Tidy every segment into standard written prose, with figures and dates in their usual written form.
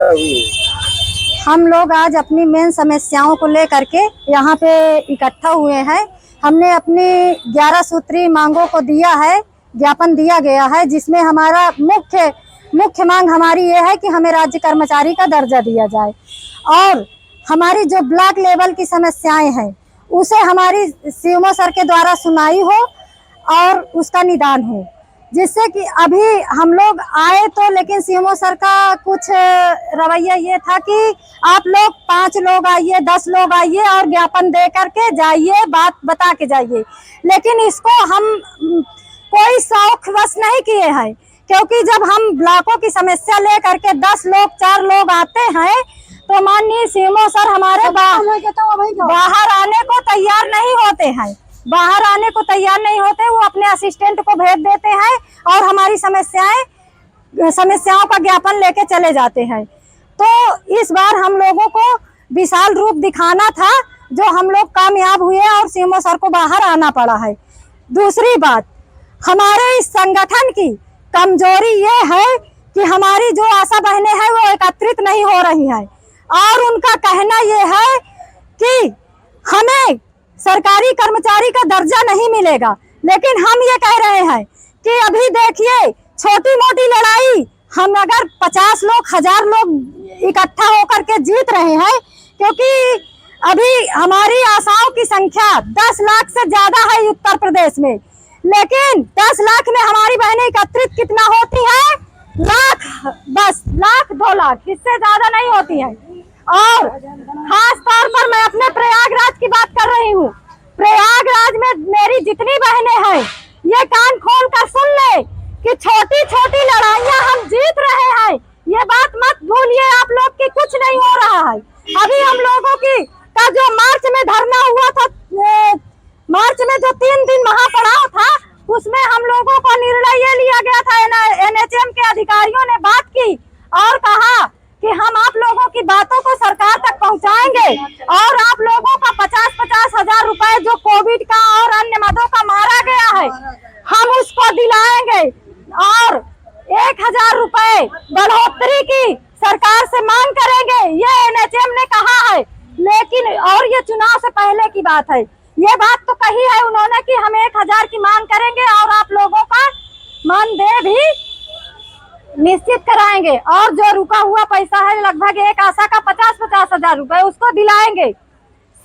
हुई है? हम लोग आज अपनी मेन समस्याओं को लेकर के यहाँ पे इकट्ठा हुए हैं। हमने अपनी 11 सूत्री मांगों को दिया है, ज्ञापन दिया गया है, जिसमें हमारा मुख्य मांग हमारी ये है कि हमें राज्य कर्मचारी का दर्जा दिया जाए और हमारी जो ब्लॉक लेवल की समस्याएं हैं उसे हमारी सीएमओ सर के द्वारा सुनाई हो और उसका निदान हो, जिससे कि अभी हम लोग आए तो लेकिन सीएमओ सर का कुछ रवैया ये था कि आप लोग 5 लोग आइए, 10 लोग आइए और ज्ञापन दे करके जाइए, बात बता के जाइए। लेकिन इसको हम कोई शौकवश नहीं किए हैं, क्योंकि जब हम ब्लॉकों की समस्या ले करके 10 लोग 4 लोग आते हैं तो माननीय सीएमओ सर हमारे बाहर आने को तैयार नहीं होते हैं, वो अपने असिस्टेंट को भेज देते हैं और हमारी समस्याओं का ज्ञापन लेके चले जाते हैं। तो इस बार हम लोगों को विशाल रूप दिखाना था, जो हम लोग कामयाब हुए और सीएमओ सर को बाहर आना पड़ा है। दूसरी बात, हमारे इस संगठन की कमजोरी ये है कि हमारी जो आशा बहनें हैं वो एकत्रित नहीं हो रही हैं और उनका कहना ये है कि हमें सरकारी कर्मचारी का दर्जा नहीं मिलेगा। लेकिन हम ये कह रहे हैं कि अभी देखिए, छोटी मोटी लड़ाई हम अगर 50 लोग 1000 लोग इकट्ठा होकर के जीत रहे हैं, क्योंकि अभी हमारी आशाओं की संख्या 10 लाख से ज्यादा है उत्तर प्रदेश में, लेकिन 10 लाख में हमारी बहनें एकत्रित कितना होती है? लाख, बस लाख 2 लाख, इससे ज्यादा नहीं होती है। और खास तौर पर मैं अपने प्रयागराज की बात कर रही हूँ। प्रयागराज में मेरी जितनी बहनें हैं ये कान खोल कर सुन ले कि छोटी छोटी लड़ाइयाँ हम जीत रहे हैं। ये बात मत भूलिए आप लोग कि कुछ नहीं हो रहा है। अभी हम लोगों की का जो मार्च में धरना हुआ था, मार्च में जो 3 दिन महापड़ाव था, उसमें हम लोगों को निर्णय ये लिया गया था, एनएचएम के अधिकारियों ने बात की और कहा कि हम आप लोगों की बातों को सरकार तक पहुंचाएंगे और आप लोगों का 50-50 हजार रुपए जो कोविड का और अन्य मदों का मारा गया है, हम उसको दिलाएंगे और 1000 रुपए बढ़ोतरी की सरकार से मांग करेंगे, ये एनएचएम ने कहा है। लेकिन और ये चुनाव से पहले की बात है, ये बात तो कही है उन्होंने कि हम 1000 की मांग करेंगे और आप लोगों का मानदेय भी निश्चित कराएंगे और जो रुका हुआ पैसा है लगभग एक आशा का 50-50 हजार रुपए उसको दिलाएंगे।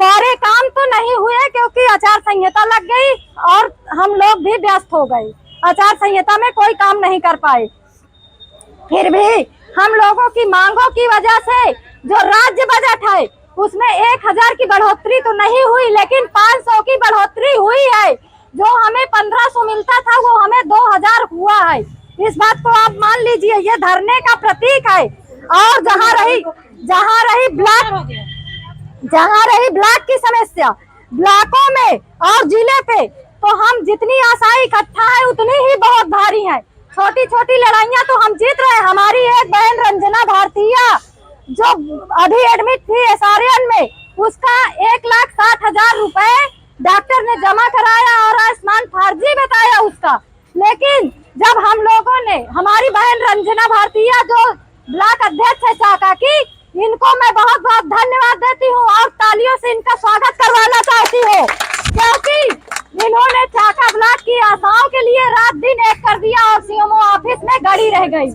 सारे काम तो नहीं हुए क्योंकि आचार संहिता लग गई और हम लोग भी व्यस्त हो गए, आचार संहिता में कोई काम नहीं कर पाए। फिर भी हम लोगों की मांगों की वजह से जो राज्य बजट है उसमें 1000 की बढ़ोतरी तो नहीं हुई, लेकिन 500 की बढ़ोतरी हुई है। जो हमें 1500 मिलता था वो हमें 2000 हुआ है। इस बात को आप मान लीजिए, ये धरने का प्रतीक है। और जहाँ रही ब्लॉक की समस्या, ब्लॉकों में और जिले पे तो हम जितनी आशाएं इकट्ठा है उतनी ही बहुत भारी है। छोटी छोटी लड़ाइयां तो हम जीत रहे हैं। हमारी एक बहन रंजना भारतीय जो अभी एडमिट थी एसआरएन में, उसका 1,60,000 रुपए डॉक्टर ने जमा कराया और आयुष्मान फर्जी बताया उसका। लेकिन जब हम लोगों ने, हमारी बहन रंजना भारतीय जो ब्लॉक अध्यक्ष है चाका की, इनको मैं बहुत बहुत धन्यवाद देती हूँ और तालियों से इनका स्वागत करवाना चाहती हूँ, क्योंकि इन्होंने चाका ब्लॉक की आशाओं के लिए रात दिन एक कर दिया और सीएमओ ऑफिस में गड़ी रह गई।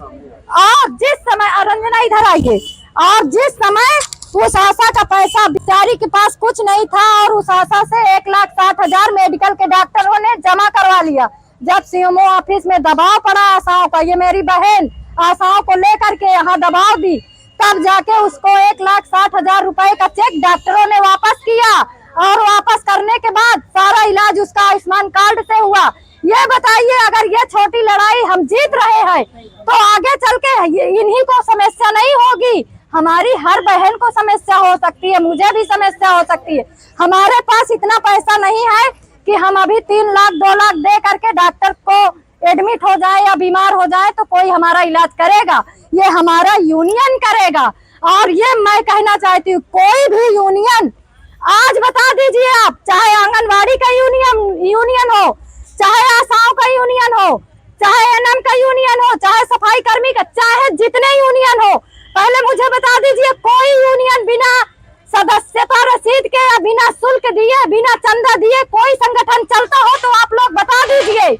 और जिस समय, रंजना इधर आइए, और जिस समय उस आशा का पैसा बेचारी के पास कुछ नहीं था और उस आशा से 1,60,000 मेडिकल के डॉक्टरों ने जमा करवा लिया। जब सीएमओ ऑफिस में दबाव पड़ा आशाओं का, ये मेरी बहन आशाओं को लेकर के यहाँ दबाव दी, तब जाके उसको 1,60,000 रुपए का चेक डॉक्टरों ने वापस किया और वापस करने के बाद सारा इलाज उसका आयुष्मान कार्ड से हुआ। ये बताइए, अगर ये छोटी लड़ाई हम जीत रहे हैं तो आगे चल के इन्हीं को समस्या नहीं होगी, हमारी हर बहन को समस्या हो सकती है, मुझे भी समस्या हो सकती है। हमारे पास इतना पैसा नहीं है कि हम अभी 3 लाख 2 लाख दे करके डॉक्टर को एडमिट हो जाए या बीमार हो जाए तो कोई हमारा इलाज करेगा, ये हमारा यूनियन करेगा। और ये मैं कहना चाहती हूँ, कोई भी यूनियन आज बता दीजिए आप, चाहे आंगनवाड़ी का यूनियन हो, चाहे आशाओं का यूनियन हो, चाहे एनएम का यूनियन हो, चाहे सफाई कर्मी का, चाहे जितने यूनियन हो, पहले मुझे बता दीजिए, कोई यूनियन बिना सदस्यता रसीद के या बिना शुल्क दिए, बिना चंदा दिए कोई संगठन चलता हो तो आप लोग बता दीजिए।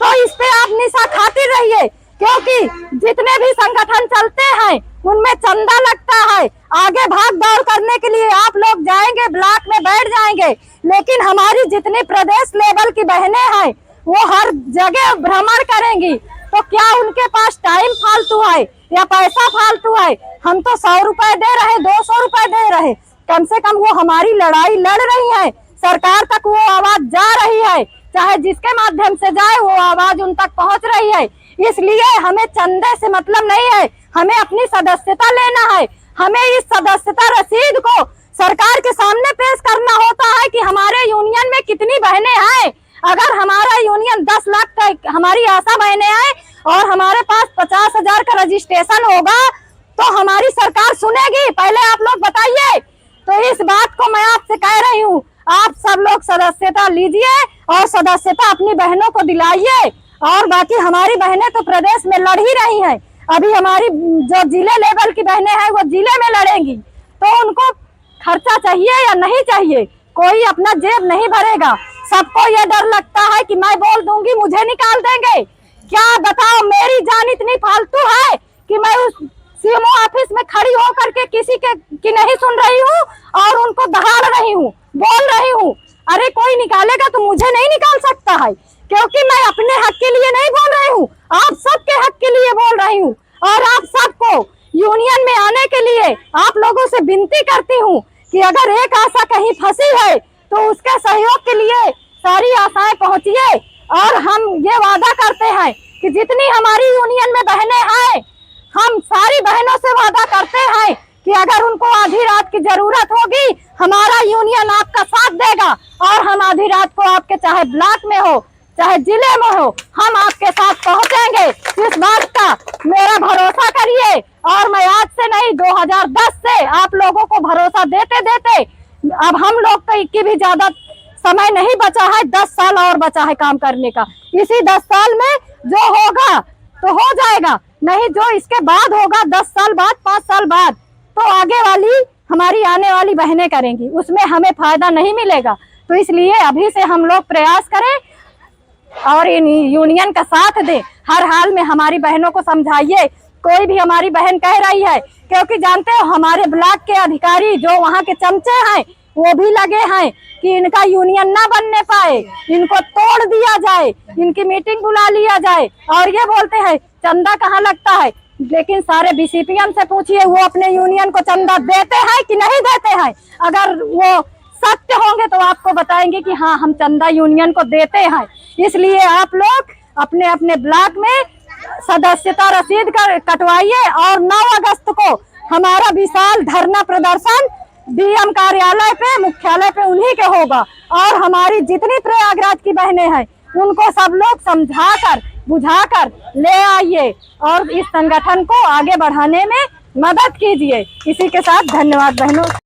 तो इस पे आप निशा खातिर रहिए, क्योंकि जितने भी संगठन चलते हैं उनमें चंदा लगता है। आगे भाग दौड़ करने के लिए आप लोग जाएंगे, ब्लॉक में बैठ जाएंगे, लेकिन हमारी जितनी प्रदेश लेवल की बहनें हैं वो हर जगह भ्रमण करेंगी। तो क्या उनके पास टाइम फालतू है या पैसा फालतू है? हम तो 100 रुपए दे रहे, 200 रुपए दे रहे, कम से कम वो हमारी लड़ाई लड़ रही है, सरकार तक वो आवाज जा रही है, चाहे जिसके माध्यम से जाए वो आवाज उन तक पहुंच रही है। इसलिए हमें चंदे से मतलब नहीं है, हमें अपनी सदस्यता लेना है। हमें इस सदस्यता रसीद को सरकार के सामने पेश करना होता है कि हमारे यूनियन में कितनी बहनें हैं। अगर हमारा यूनियन 10 लाख का हमारी आशा बहनें हैं और हमारे पास 50,000 का रजिस्ट्रेशन होगा तो हमारी सरकार सुनेगी? पहले आप लोग बताइए। तो इस बात को मैं आपसे कह रही हूँ, आप सब लोग सदस्यता लीजिए और सदस्यता अपनी बहनों को दिलाइए। और बाकी हमारी बहनें तो प्रदेश में लड़ ही रही हैं। अभी हमारी जो जिले लेवल की बहनें हैं वो जिले में लड़ेंगी, तो उनको खर्चा चाहिए या नहीं चाहिए? कोई अपना जेब नहीं भरेगा। सबको ये डर लगता है कि मैं बोल दूंगी मुझे निकाल देंगे। क्या बताओ, मेरी जान इतनी फालतू है कि मैं उस सीएमओ ऑफिस में खड़ी होकर के किसी की नहीं सुन रही हूँ और उनको दहाड़ रही हूँ, बोल रही हूँ। अरे कोई निकालेगा तो मुझे नहीं निकाल सकता है, क्योंकि मैं अपने हक के लिए नहीं बोल रही हूँ, आप सबके हक के लिए बोल रही हूँ। और आप सबको यूनियन में आने के लिए आप लोगों से विनती करती हूँ कि अगर एक आशा कहीं फंसी है तो उसके सहयोग के लिए सारी आशाएं पहुंचिए। और हम ये वादा करते हैं कि जितनी हमारी यूनियन में बहनें हैं, हम सारी बहनों से वादा करते हैं कि अगर उनको आधी रात की जरूरत होगी, हमारा यूनियन आपका साथ देगा और हम आधी रात को आपके चाहे ब्लॉक में हो चाहे जिले में हो, हम आपके साथ पहुंचेंगे। इस बात का मेरा भरोसा करिए। और मैं आज से नहीं, 2010 से आप लोगों को भरोसा देते देते अब हम लोग की भी ज्यादा समय नहीं बचा है, 10 साल और बचा है काम करने का। इसी 10 साल में जो होगा तो हो जाएगा, नहीं जो इसके बाद होगा 10 साल बाद, 5 साल बाद, तो आगे वाली हमारी आने वाली बहनें करेंगी, उसमें हमें फायदा नहीं मिलेगा। तो इसलिए अभी से हम लोग प्रयास करें और इन यूनियन का साथ दें। हर हाल में हमारी बहनों को समझाइए। कोई भी हमारी बहन कह रही है, क्योंकि जानते हो हमारे ब्लॉक के अधिकारी जो वहाँ के चमचे हैं वो भी लगे हैं कि इनका यूनियन ना बनने पाए, इनको तोड़ दिया जाए, इनकी मीटिंग बुला लिया जाए। और ये बोलते हैं चंदा कहाँ लगता है, लेकिन सारे बीसीपीएम से पूछिए वो अपने यूनियन को चंदा देते हैं कि नहीं देते हैं। अगर वो सत्य होंगे तो आपको बताएंगे कि हाँ हम चंदा यूनियन को देते हैं। इसलिए आप लोग अपने अपने ब्लॉक में सदस्यता रसीद कटवाइए और 9 अगस्त को हमारा विशाल धरना प्रदर्शन डीएम कार्यालय पे, मुख्यालय पे उन्हीं के होगा। और हमारी जितनी प्रयागराज की बहनें हैं उनको सब लोग समझाकर बुझाकर ले आइए और इस संगठन को आगे बढ़ाने में मदद कीजिए। इसी के साथ धन्यवाद बहनों।